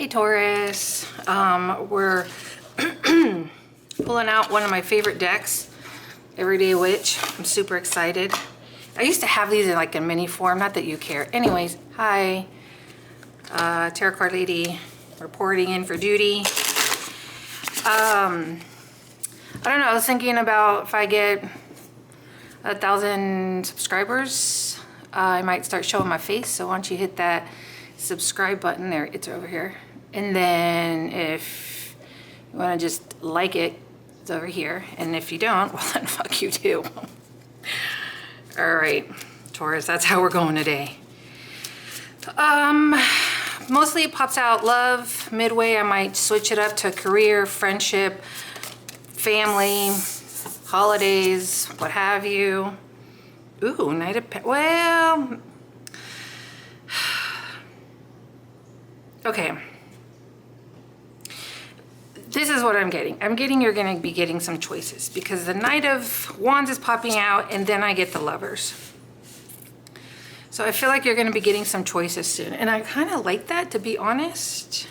Hey Taurus, we're pulling out one of my favorite decks, Everyday Witch. I'm super excited. I used to have these in like a mini form, not that you care. Anyways, hi, Tarot Card Lady, reporting in for duty. I don't know, I was thinking about if I get 1,000 subscribers, I might start showing my face. So why don't you hit that subscribe button there, it's over here. And then if you want to just like it, it's over here. And if you don't, well then fuck you too. All right, Taurus, that's how we're going today. Mostly it pops out love. Midway I might switch it up to career, friendship, family, holidays, what have you. Ooh, Knight of well, okay. This is what I'm getting. You're gonna be getting some choices because the Knight of Wands is popping out and then I get the Lovers. So I feel like you're gonna be getting some choices soon. And I kind of like that, to be honest.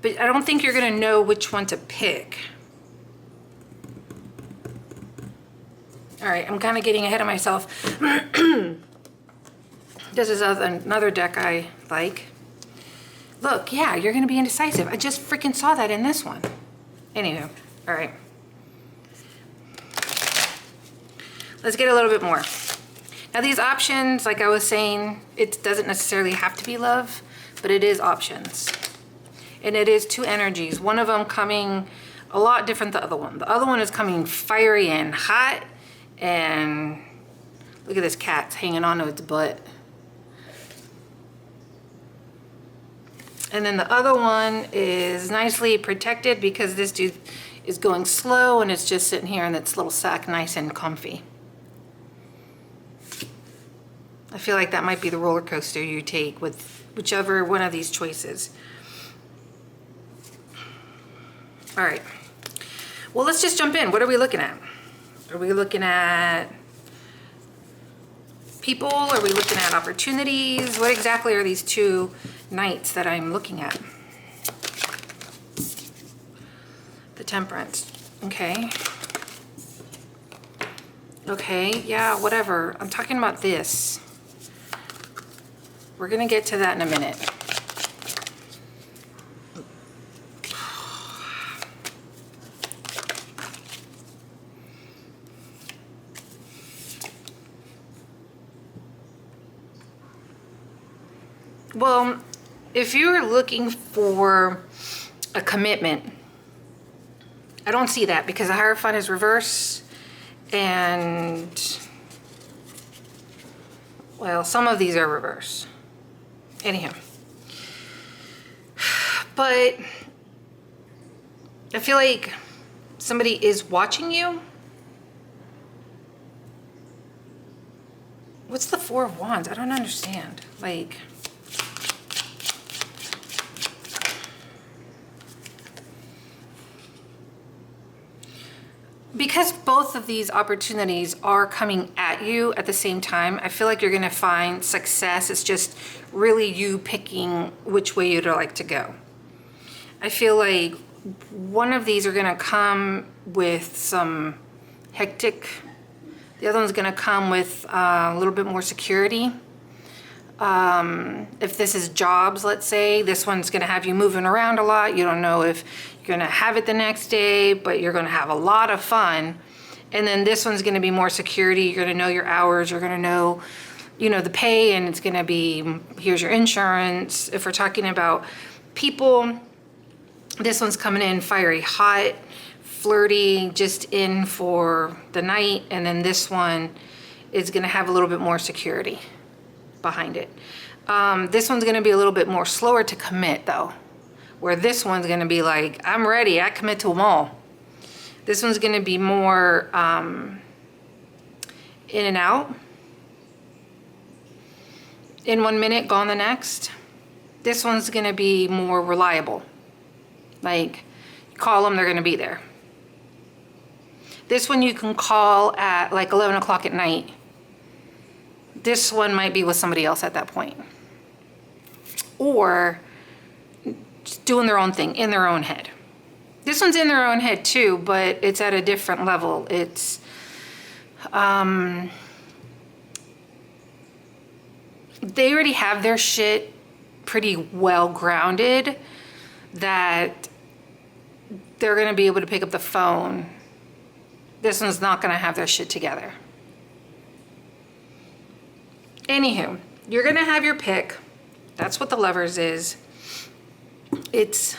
But I don't think you're gonna know which one to pick. All right, I'm kind of getting ahead of myself. This is another deck I like. Look, yeah, you're gonna be indecisive. I just freaking saw that in this one. Anywho, all right. Let's get a little bit more. Now these options, like I was saying, it doesn't necessarily have to be love, but it is options. And it is two energies. One of them coming a lot different than the other one. The other one is coming fiery and hot, and look at this cat hanging onto its butt. And then the other one is nicely protected because this dude is going slow and it's just sitting here in its little sack, nice and comfy. I feel like that might be the roller coaster you take with whichever one of these choices. All right. Well, let's just jump in. What are we looking at? Are we looking at people? Are we looking at opportunities? What exactly are these two Knights that I'm looking at? The Temperance. Okay. Okay, yeah, whatever. I'm talking about this. We're gonna get to that in a minute. Well, if you're looking for a commitment, I don't see that because the Hierophant is reverse and, well, some of these are reverse. Anyhow. But I feel like somebody is watching you. What's the Four of Wands? I don't understand. Like, because both of these opportunities are coming at you at the same time, I feel like you're gonna find success. It's just really you picking which way you'd like to go. I feel like one of these are gonna come with some hectic. The other one's gonna come with a little bit more security. If this is jobs, let's say, this one's gonna have you moving around a lot. You don't know if you're gonna have it the next day, but you're gonna have a lot of fun. And then this one's gonna be more security. You're gonna know your hours. You're gonna know, the pay, and it's gonna be, here's your insurance. If we're talking about people, this one's coming in fiery hot, flirty, just in for the night. And then this one is gonna have a little bit more security behind it. This one's gonna be a little bit more slower to commit though, where this one's gonna be like, I'm ready, I commit to them all. This one's gonna be more in and out. In 1 minute, gone the next. This one's gonna be more reliable. Like, you call them, they're gonna be there. This one you can call at like 11 o'clock at night. This one might be with somebody else at that point. Or doing their own thing in their own head. This one's in their own head too, but it's at a different level. It's, they already have their shit pretty well grounded that they're going to be able to pick up the phone. This one's not going to have their shit together. Anywho, you're going to have your pick. That's what the Lovers is. It's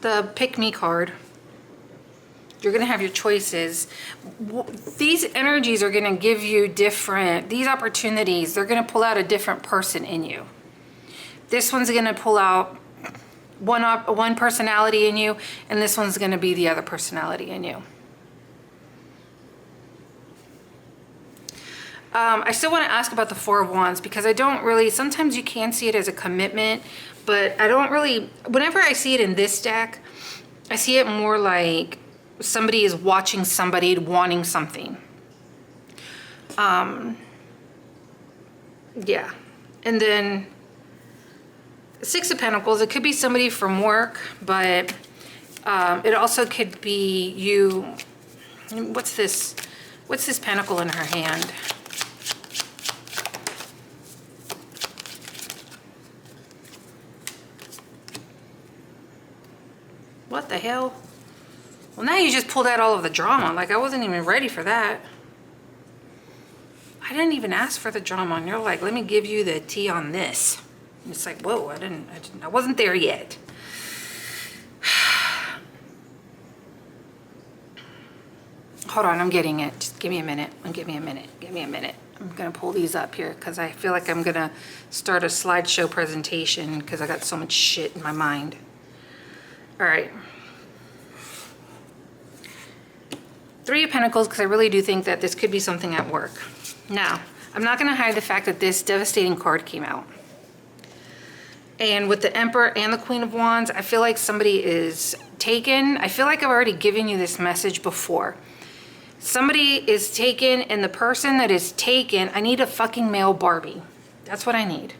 the pick me card. You're going to have your choices. These energies are going to give you different, these opportunities, they're going to pull out a different person in you. This one's going to pull out one personality in you, and this one's going to be the other personality in you. I still want to ask about the Four of Wands, because I don't really, sometimes you can see it as a commitment, but I don't really, whenever I see it in this deck, I see it more like somebody is watching somebody wanting something. Yeah. And then Six of Pentacles, it could be somebody from work, but it also could be you. What's this pentacle in her hand? What the hell? Well, now you just pulled out all of the drama. Like, I wasn't even ready for that. I didn't even ask for the drama, and you're like, let me give you the tea on this. And it's like, whoa, I wasn't there yet. Hold on, I'm getting it. Just give me a minute. Give me a minute. I'm gonna pull these up here because I feel like I'm gonna start a slideshow presentation because I got so much shit in my mind. All right. Three of Pentacles, because I really do think that this could be something at work. Now, I'm not going to hide the fact that this devastating card came out. And with the Emperor and the Queen of Wands, I feel like somebody is taken. I feel like I've already given you this message before. Somebody is taken, and the person that is taken, I need a fucking male Barbie. That's what I need.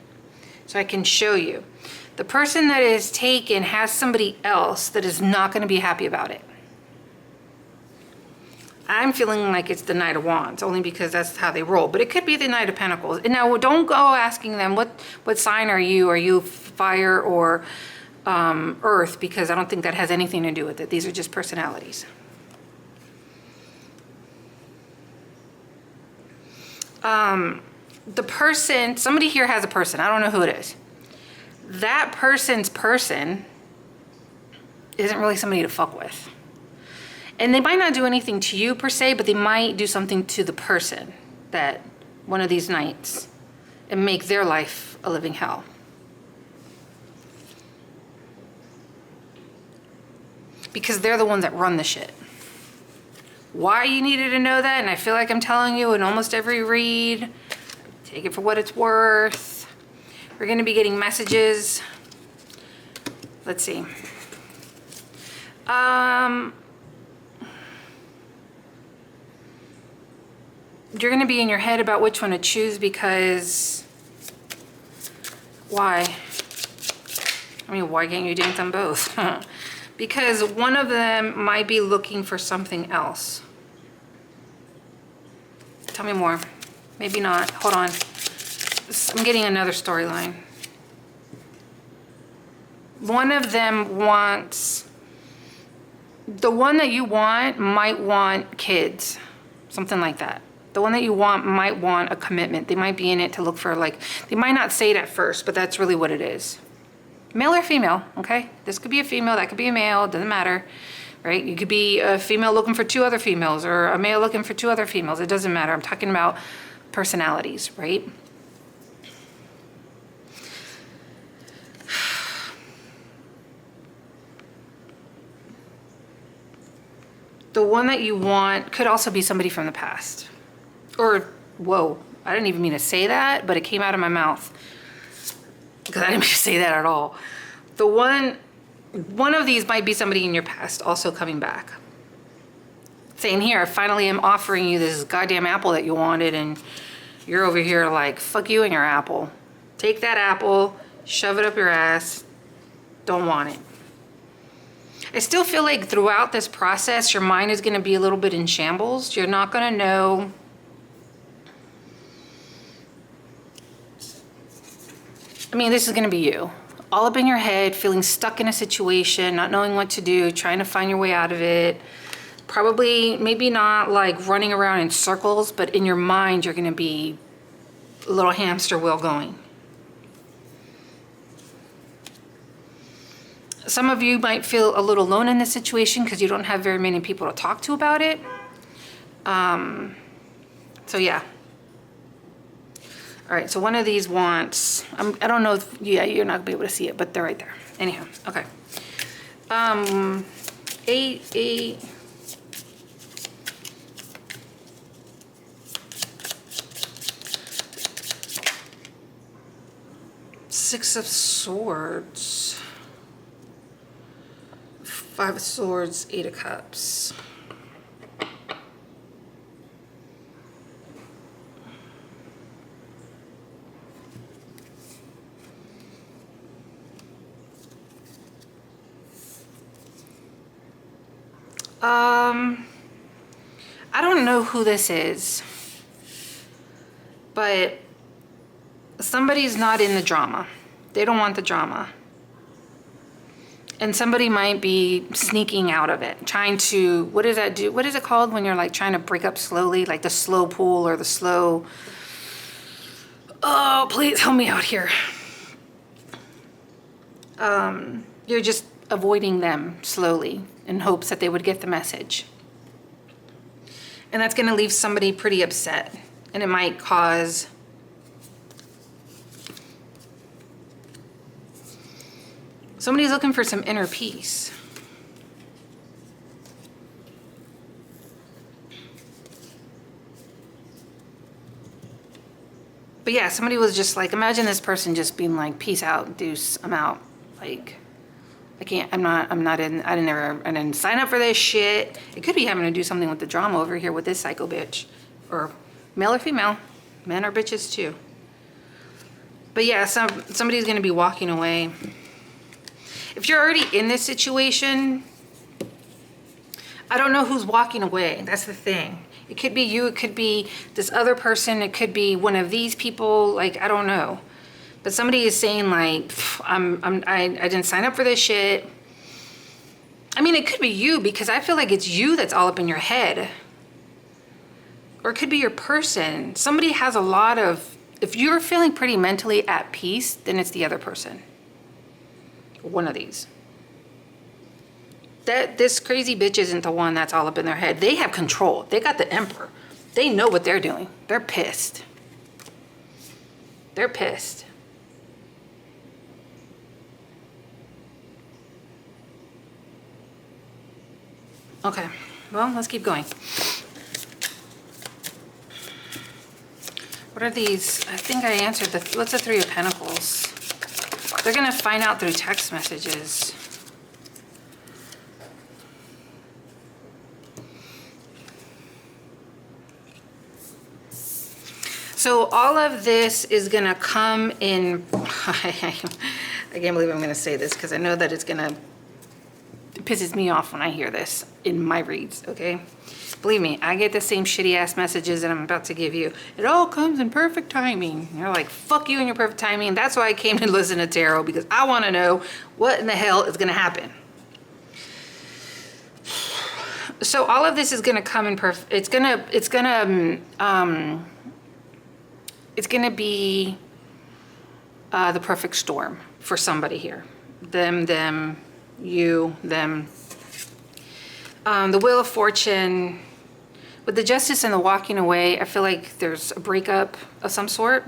So I can show you. The person that is taken has somebody else that is not going to be happy about it. I'm feeling like it's the Knight of Wands, only because that's how they roll. But it could be the Knight of Pentacles. And now, don't go asking them, what sign are you? Are you fire or earth? Because I don't think that has anything to do with it. These are just personalities. The person, somebody here has a person. I don't know who it is. That person's person isn't really somebody to fuck with. And they might not do anything to you per se, but they might do something to the person, that one of these knights, and make their life a living hell. Because they're the ones that run the shit. Why you needed to know that, and I feel like I'm telling you in almost every read, take it for what it's worth. We're going to be getting messages. Let's see. You're going to be in your head about which one to choose, because why? I mean, why can't you date them both? Because one of them might be looking for something else. Tell me more. Maybe not. Hold on. I'm getting another storyline. One of them wants, the one that you want might want kids, something like that. The one that you want might want a commitment. They might be in it to look for, like, they might not say it at first, but that's really what it is. Male or female, okay? This could be a female, that could be a male, it doesn't matter, right? You could be a female looking for two other females, or a male looking for two other females. It doesn't matter. I'm talking about personalities, right? The one that you want could also be somebody from the past. Or, whoa, I didn't even mean to say that, but it came out of my mouth. Because I didn't mean to say that at all. The one of these might be somebody in your past also coming back. Saying, here, I finally am offering you this goddamn apple that you wanted, and you're over here like, fuck you and your apple. Take that apple, shove it up your ass, don't want it. I still feel like throughout this process, your mind is going to be a little bit in shambles. You're not going to know. I mean, this is going to be you. All up in your head, feeling stuck in a situation, not knowing what to do, trying to find your way out of it. Probably, maybe not like running around in circles, but in your mind, you're going to be a little hamster wheel going. Some of you might feel a little alone in this situation because you don't have very many people to talk to about it. So yeah. All right, so one of these wants, I don't know if, yeah, you're not gonna be able to see it, but they're right there. Anyhow, okay. 8. Six of Swords. 5 of Swords, 8 of Cups. I don't know who this is, but somebody's not in the drama. They don't want the drama. And somebody might be sneaking out of it, trying to, what does that do? What is it called when you're like trying to break up slowly, like the slow pull or the slow, oh, please help me out here. You're just avoiding them slowly in hopes that they would get the message. And that's going to leave somebody pretty upset. And it might cause somebody's looking for some inner peace. But yeah, somebody was just like, imagine this person just being like, peace out, deuce, I'm out. Like, I can't, I didn't sign up for this shit. It could be having to do something with the drama over here with this psycho bitch. Or male or female. Men are bitches too. But yeah, somebody's gonna be walking away. If you're already in this situation, I don't know who's walking away. That's the thing. It could be you, it could be this other person, it could be one of these people, like, I don't know. But somebody is saying like, I didn't sign up for this shit. I mean, it could be you because I feel like it's you that's all up in your head. Or it could be your person. Somebody has a lot of, if you're feeling pretty mentally at peace, then it's the other person. One of these. This crazy bitch isn't the one that's all up in their head. They have control. They got the Emperor. They know what they're doing. They're pissed. They're pissed. Okay, well, let's keep going. What are these? I think I answered what's the 3 of Pentacles? They're gonna find out through text messages. So all of this is gonna come in, I can't believe I'm gonna say this because I know that it pisses me off when I hear this in my reads, okay? Believe me, I get the same shitty ass messages that I'm about to give you. It all comes in perfect timing. You're like, fuck you and your perfect timing. That's why I came to listen to tarot, because I want to know what in the hell is going to happen. So all of this is going to come in perfect. It's going to be the perfect storm for somebody here. Them, you, them. The Wheel of Fortune, with the Justice and the walking away, I feel like there's a breakup of some sort.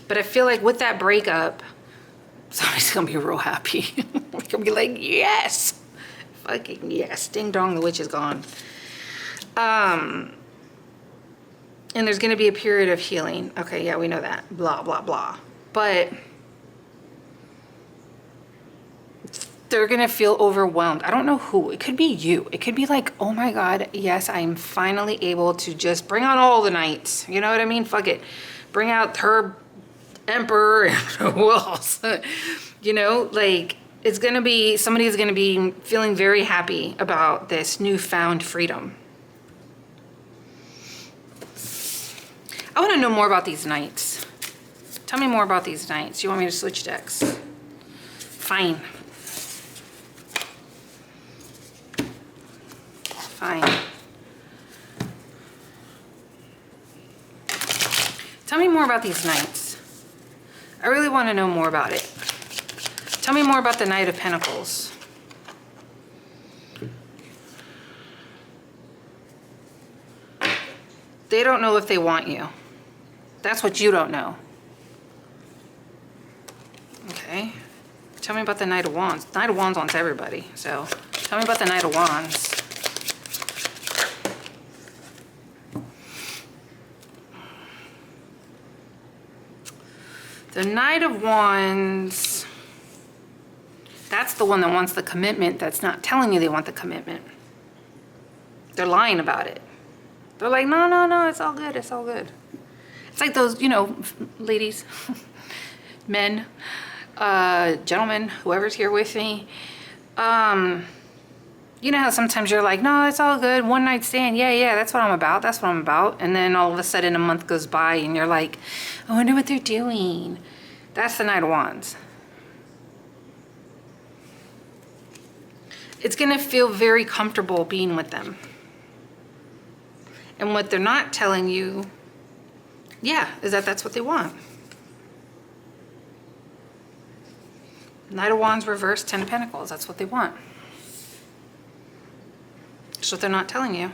But I feel like with that breakup, somebody's gonna be real happy. They're gonna be like, yes, fucking yes, ding dong, the witch is gone. And there's gonna be a period of healing. Okay, yeah, we know that, blah, blah, blah. But they're gonna feel overwhelmed. I don't know who. It could be you. It could be like, oh my God, yes, I'm finally able to just bring on all the knights. You know what I mean? Fuck it. Bring out her Emperor and who else? You know, like, it's going to be, somebody is going to be feeling very happy about this newfound freedom. I want to know more about these knights. Tell me more about these knights. You want me to switch decks? Fine. Fine. Tell me more about these knights. I really want to know more about it. Tell me more about the Knight of Pentacles. They don't know if they want you. That's what you don't know. Okay. Tell me about the Knight of Wands. Knight of Wands wants everybody. So tell me about the Knight of Wands. The Knight of Wands, that's the one that wants the commitment that's not telling you they want the commitment. They're lying about it. They're like, no, no, no, it's all good, it's all good. It's like those, you know, ladies, men, gentlemen, whoever's here with me. You know how sometimes you're like, no, it's all good, one night stand, yeah, that's what I'm about, that's what I'm about. And then all of a sudden a month goes by and you're like, I wonder what they're doing. That's the Knight of Wands. It's gonna feel very comfortable being with them. And what they're not telling you, yeah, is that that's what they want. Knight of Wands reversed, Ten of Pentacles, that's what they want. That's what they're not telling you.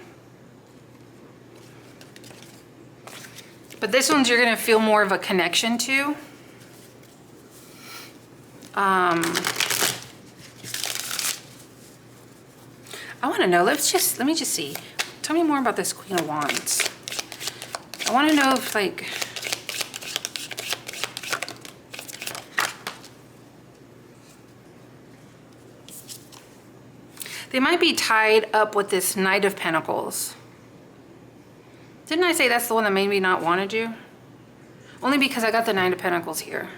But this one's you're gonna feel more of a connection to. I wanna know, let me just see. Tell me more about this Queen of Wands. I wanna know if like, they might be tied up with this Knight of Pentacles. Didn't I say that's the one that made me not wanted you? Only because I got the Knight of Pentacles here.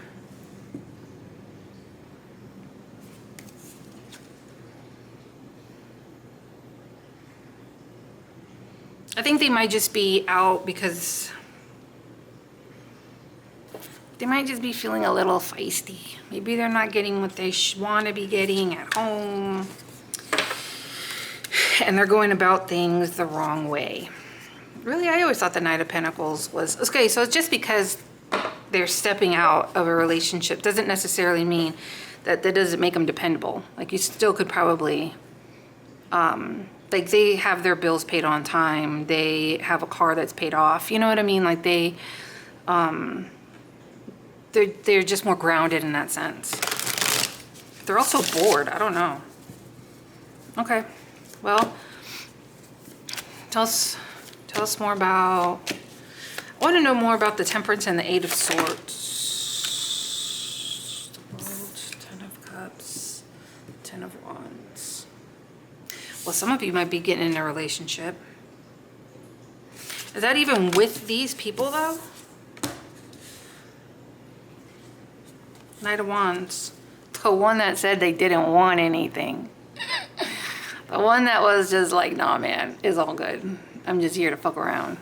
I think they might just be out because they might just be feeling a little feisty. Maybe they're not getting what they want to be getting at home. And they're going about things the wrong way. Really, I always thought the Knight of Pentacles was... Okay, so it's just because they're stepping out of a relationship doesn't necessarily mean that doesn't make them dependable. Like, you still could probably... like, they have their bills paid on time. They have a car that's paid off. You know what I mean? Like, they're just more grounded in that sense. They're also bored. I don't know. Okay. Well, tell us more about... I want to know more about the Temperance and the Eight of Swords. The World, Ten of Cups, Ten of Wands. Well, some of you might be getting in a relationship. Is that even with these people, though? Knight of Wands. The one that said they didn't want anything. The one that was just like, nah, man, it's all good. I'm just here to fuck around.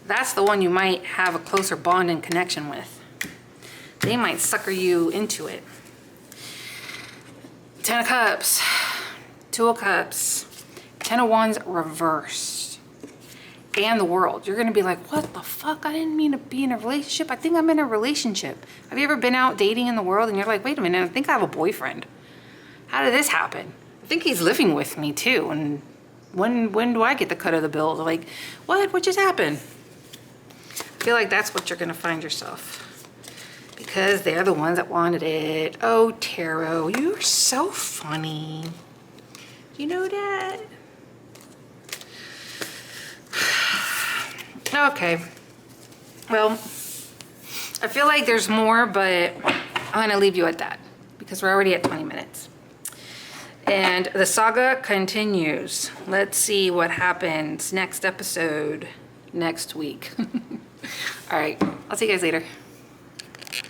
That's the one you might have a closer bond and connection with. They might sucker you into it. Ten of Cups. Two of Cups. Ten of Wands reversed. And the World. You're going to be like, what the fuck? I didn't mean to be in a relationship. I think I'm in a relationship. Have you ever been out dating in the world and you're like, wait a minute, I think I have a boyfriend. How did this happen? I think he's living with me too. And when do I get the cut of the bill? They're like, what just happened? I feel like that's what you're going to find yourself. Because they're the ones that wanted it. Oh, Tarot, you're so funny. You know that? Okay. Well, I feel like there's more, but I'm going to leave you at that. Because we're already at 20 minutes. And the saga continues. Let's see what happens next episode next week. All right. I'll see you guys later.